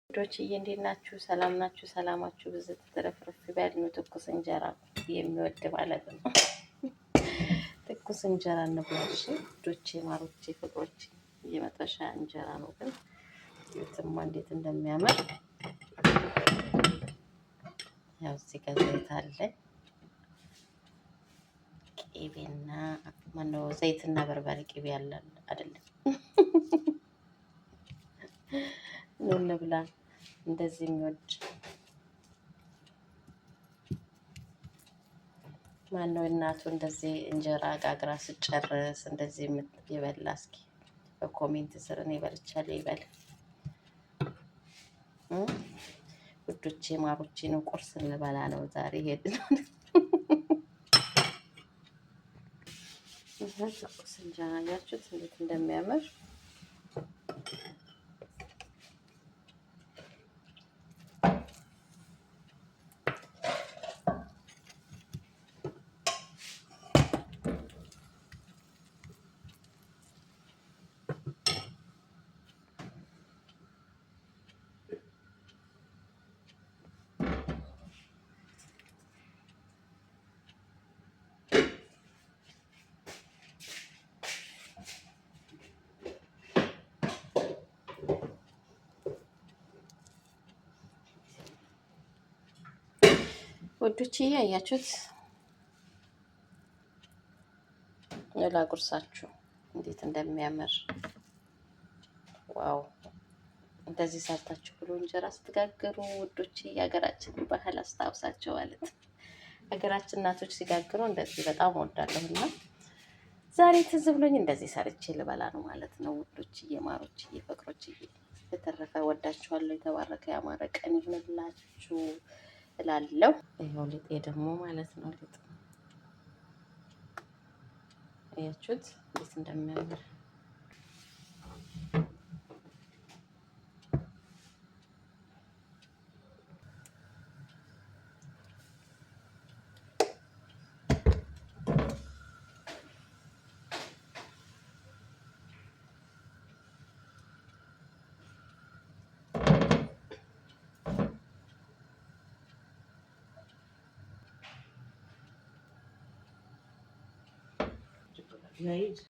ዶችዬ እንዴት ናችሁ? ሰላም ናችሁ? ሰላማችሁ ብዙ ተረፍርፍ ይበል። ትኩስ እንጀራ የሚወድ ማለት ነው። ትኩስ እንጀራ እንብላሽ ዶቼ፣ ማሮቼ፣ ፍቅሮቼ። የመጥበሻ እንጀራ ነው ግን የትማ እንዴት እንደሚያምር ያው እዚህ ጋር ዘይት አለ፣ ቅቤና ማነው ዘይትና በርበሬ ቅቤ ያለ አይደለም። ኑ እንብላ። እንደዚህ የሚወድ ማነው? እናቱ እንደዚህ እንጀራ ጋግራ ስጨርስ እንደዚህ የበላ እስኪ በኮሜንት ስር እኔ በልቻለሁ ይበል። ውዶቼ ማሮቼ ነው፣ ቁርስ እንበላ ነው ዛሬ። ሄድን ትኩስ እንጀራ ያችሁት እንዴት እንደሚያምር ወዶች ያያችሁት ላጉርሳችሁ እንዴት እንደሚያምር ዋው! እንደዚህ ሰርታችሁ ብሎ እንጀራ ስትጋግሩ ውዶች የሀገራችንን ባህል አስታውሳቸው ማለት ሀገራችን እናቶች ሲጋግሩ እንደዚህ በጣም ወዳለሁና ዛሬ ትዝ ብሎኝ እንደዚህ ሰርቼ ልበላ ነው ማለት ነው ውዶች፣ የማሮች የፍቅሮች። በተረፈ ወዳችኋለሁ። የተባረከ ያማረ ቀን ይሁንላችሁ እላለሁ። ይኸው ሊጤ ደግሞ ማለት ነው። ሊጥ አያችሁት እንዴት እንደሚያምር Right.